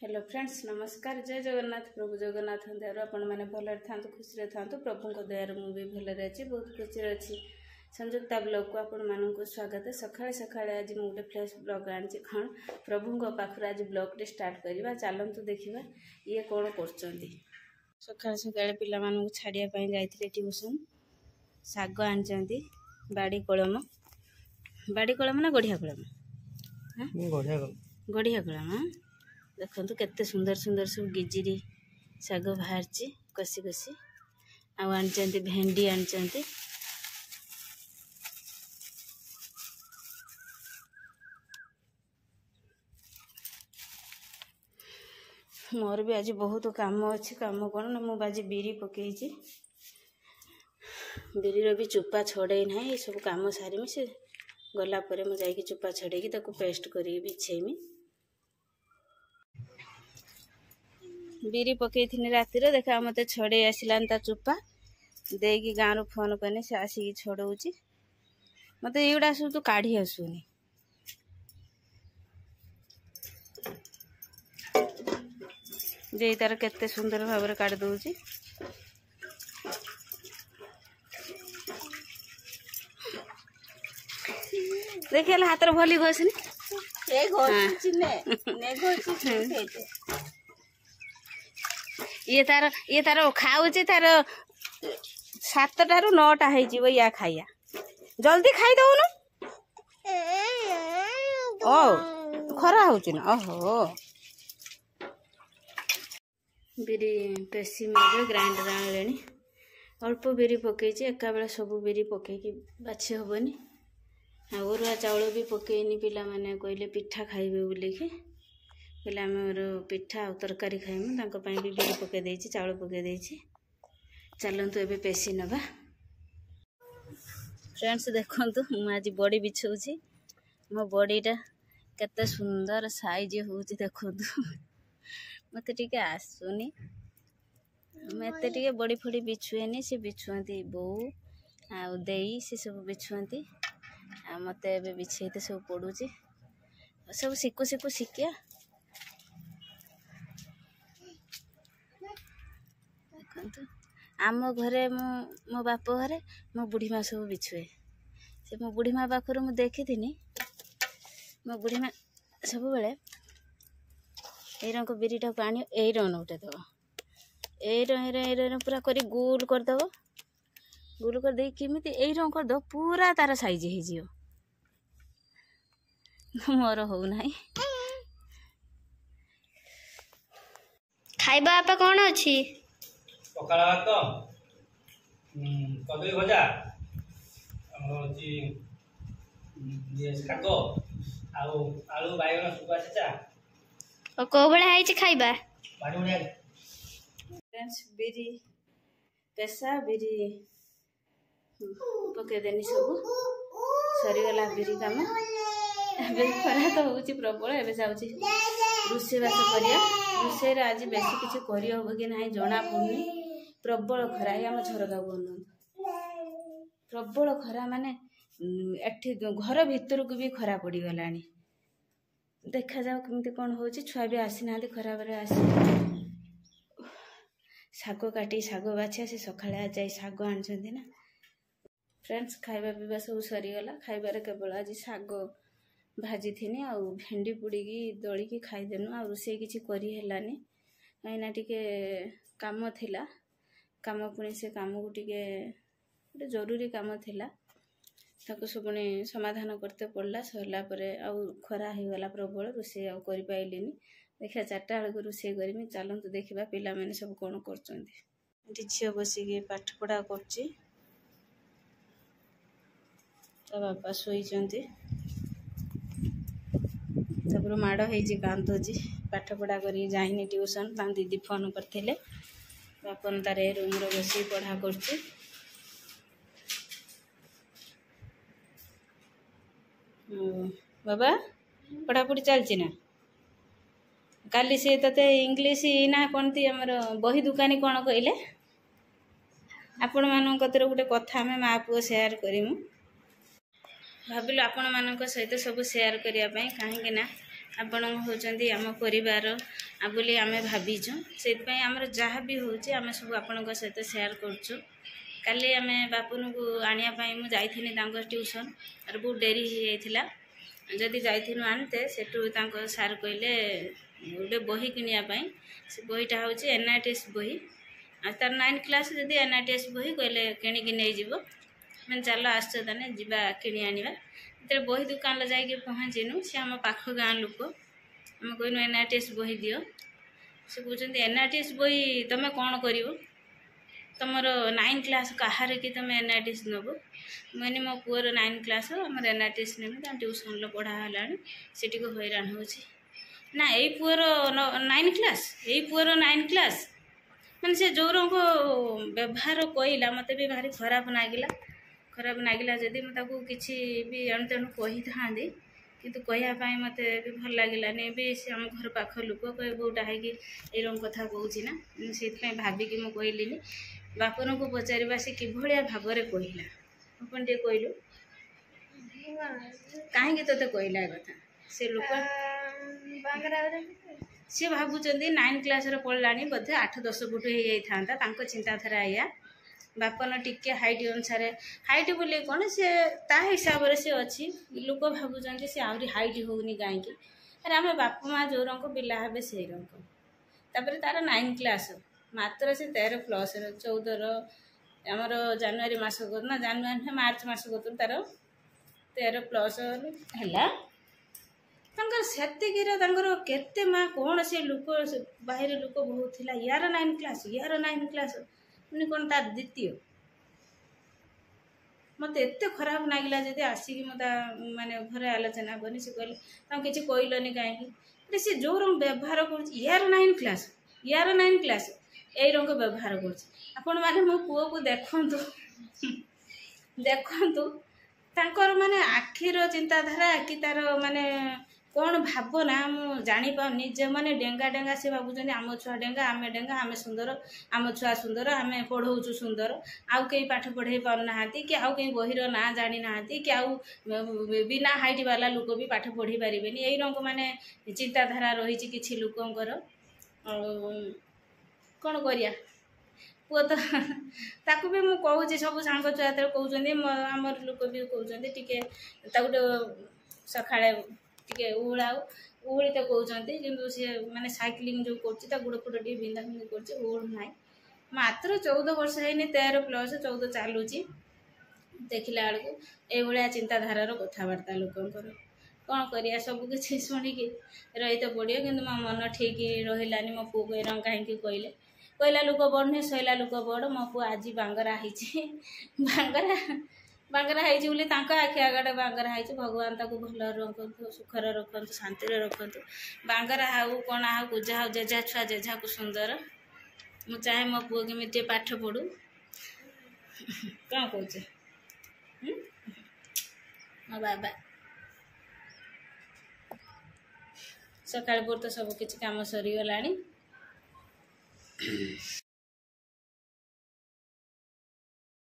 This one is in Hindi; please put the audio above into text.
हेलो फ्रेंड्स, नमस्कार। जय जगन्नाथ। प्रभु जगन्नाथ दयारू आपण मैंने भलरे था, खुशी था। प्रभु दयार मुझे भलरे अच्छी, बहुत खुशी अच्छी। संयुक्ता ब्लॉग को आपण मानक स्वागत। सकाळे सकाळे आज मुझे फ्रेश ब्लॉग आनी कौन प्रभु पाखर आज ब्लॉग टे स्टार्ट करवा। चलतु देखा ये कौन कर। सकाळे सकाळे पिला मानक छाड़िया जाइए ट्यूशन। शाग आनी बाड़ी कलम ना गढ़िया कलम, गढ़िया कलम। देखो केते सुंदर सुंदर सब गिजिरी शाग बाहर कसी कसी आनी भेंडी आनी। मोर भी आज बहुत काम अच्छी। काम कौन ना मुझे आज बिरी पकई, बिरी भी चुपा छड़े ना। ये सब काम सारी से गलापर मुझे चुपा छड़े पेस्ट कर बिछेमी। बिरी पकई थी राति देखा मत छड़े आसला चुपा देकी गाँव फोन कने से आसिक छड़ौची। मत युड़ा सब तो काढ़ी आसुनी। जे तार केते सुंदर भाव काट दौची। देखिए हाथ भली घोषनी ये तार खाऊची तार 7टा ରୁ 9टा हो या खाइया। जल्दी खाई दौन। ओ खरा होची ना। ओहो बिरी पेसी में ग्राइंडर आने अल्प बिरी पकई एका बेला सब बिरी पकईकी बाछी हेनी। अरुआ चाउल भी पकईनी। पिला माने कहले पिठा खाइबे बोलिकी कहले आमर पिठा आ तरकारी खाइमु। भी बिरी पकई देछि, चाउल पकई देछि। चलतु एबे पेसी नबा। फ्रेंड्स देखंतु मु आज बड़ी बिछौछि। मो बड़ीटा केते सुंदर साइज होछि देखंतु। मते टिके आसुनी, मते टिके बड़ी फड़ी बिछुएनी। से बिछुआंती बो आ देई से सब बिछुआंती। आ मते एबे बिछेते सब पड़ुछि। सब सिकु सिकु सिकिया। देखंतु आम घरे मो बाप घरे मो बुढ़ी माँ सब बिछुए। से मो बुढ़ी माँ पाखर मु देखी मो बुढ़ी माँ सब बेले को बिरीटा को आनी रन उठे दब। पूरा करी गोल करदब। गोल कर दे किमिति करदब पूरा तार साइज हो। मोर हो नाही। खाइबा आपा कौन अच्छी? पखाला भात, कदली भजा, शाग आलू बाइगण सुखा छेचा। और को बळे हाइछि खाइबा? बाड़ी बढ़िया। फ्रेंड्स बिरी पेसा बिरी पकई देनी सब सरीगला बिरी काम। एबे खरा तो होची प्रबल। एबे जाउची रोषे बास करिया। रोषे रे आज बेसी किछि करि होबो कि नाही जना पड़नी। प्रबल खरा आम झरका बन प्रबल खरा माने एठी घर भीतर को भी खरा पड़ी गलानी। देखा जाओ केमती कौन हो। छुआ भी आसी ना खराब आसी। शाग काटी शाग बाछिया से सकाଳେ जाई शाग आनी ना। फ्रेंड्स खाइबा पीवा सब सरीगला। खाइबार केवल आज शाग भाजी थी आ भेंडी पुड़ीकी दलिकी खाईदेनु। आ रोषे किछि करी हेलानी कहीं टिके काम थिला। काम पुणी से काम को टिके गोटे जरूरी काम थिला ताको सब पुणी समाधान करते पड़ला। सरला परे आउ खरा हो गला प्रबल। रोषे आउ करि पाइलिनी। देखिया 4टा बेलू रोषे करमी। चलतु देखा पिला मैंने सब कौन कर। झील बसिकी पाठ पढ़ा कर बापा शोचती। माड़ हो कांदुची पाठ पढ़ा कर जाइनी ट्यूशन। दीदी फोन करते बापन तार रूम बस पढ़ा कर। बाबा पढ़ापढ़ी चलती ना? काली सी ते इंग्लीश ना कौन थी आमर बही दुकानी कौन कहले? आपण मान गोटे कथा आम माँ पुओ सेयार करूँ। भाविलु आपण मान सहित सब सेयार करने कहीं आपण होचंदी आम परिवार आ बोली आम भावीचु से आमर जहाँ भी होची आम सब आपण सहित सेयार करुँ। काली आम बापुन को आने मुझे ट्यूशन और बहुत डेरी हो जाता जदि जाइनु आनते सेठू सार कहले गोटे बही किनापी से बहीटा हूँ NITS बही आ तार 9 क्लास जदि NITS बही कहले किणिकी नहीं जीव मैंने चल आसने जीवा कि आनिबा तो बही दुकान जाइए पहुँचीनु सी आम पाख गाँ लोक आम कहनु NITS बही दियो से कहते NITS बही तुम कौन कर तुमर 9 क्लास कहार कि तुम NITS नब मैंने मो पुअर 9 क्लास आम NITS नेमी ट्यूशन पढ़ा है को हैरान हो ना यही पुअर 9 क्लास यही पुअर 9 क्लास मैंने से जो रंग व्यवहार कहला मत भी भारी खराब नागिला जदि मुझे किसी भी अणु तेणु कही था किंतु कहवाई मत भी भल लगे भी से आम घर पाख लोक कह बोटा है कि रंग कथा कहूँ ना से भाविकी मुझे कहली बापन को पचार से किभलिया भाव में कहला अपन टे कहलु कहीं तोते कहला कथा से लोक सी भावुं 9 क्लास पढ़ला बोधे 8-10 फुट हो जाता चिंताधारा या बापन टिके हाइट अनुसार हाइट बोले कौन से ता हिसाब से अच्छी लोक भावुं से आहरी हाइट होनी कहीं अरे आम बाप माँ जो रंग पिला हे से रंग तापर तार 9 क्लास मात्र से 13 प्लस 14 आमर जानुरी मस ना जानुरी मार्च मस तार 13 प्लस है से केते माँ कौन से लोक बाहर लोक बहुत थी यार 9 क्लास मैंने कौन तार द्वितीय मत एत खराब लगे जब आसिक मत माने घर आलोचना करनी से कहले किसी कहलनि कहीं सी जो रंग व्यवहार कर यार 9 क्लास यही रंग व्यवहार कर मो पुओ को देखु माने आखिर चिंताधारा कि तार माने कौन भावना मु जानी पाऊनी जो मैंने डेंगा से भावुं आम छुआ डेंगा आम सुंदर आम छुआ सुंदर आम पढ़ाऊँ सुंदर आउ कई पाठ पढ़े पारना कि आउ कई बहीर ना जानी ना कि आउ बिना हाइट वाला लोक भी पाठ पढ़ी पारे यही रंग माने चिंताधारा रही किसी लोकंर कौन करिया पुआ तो ताकू भी मुझे कहूँ सब सांग छुआ कहते आमर लोक भी कहते टिके सकाଳେ टिके उहुली तो कहते कि सी मैंने सैक्लिंग जो कर गोड़ फोट टे बिंधा बिंधी कर ना मात्र 14 वर्ष है 13 प्लस 14 चलुची देखला बेलू ये चिंताधारार कथबार्ता लोकंर कौन करिया सब किसी शुणिकी रही तो पड़ो कि मो मन ठीक रही मो पु को रंग कहीं कहला लोक बड़ नुहे सैला लोक बड़ मो पु आज बांगरा बांगरा बोली आखि आगटे बांगरा है भगवान ताको भल रखु सुखर रखु शांति रखु बांगरा हाउ कण हाउ पूजा हाउ जेजा छुआ जेजा को सुंदर मु चाहे मो पुओ केमी पाठ पढ़ू कौन कौचे मो बाबा सकाळ पुर तो सब किसी काम सरीगला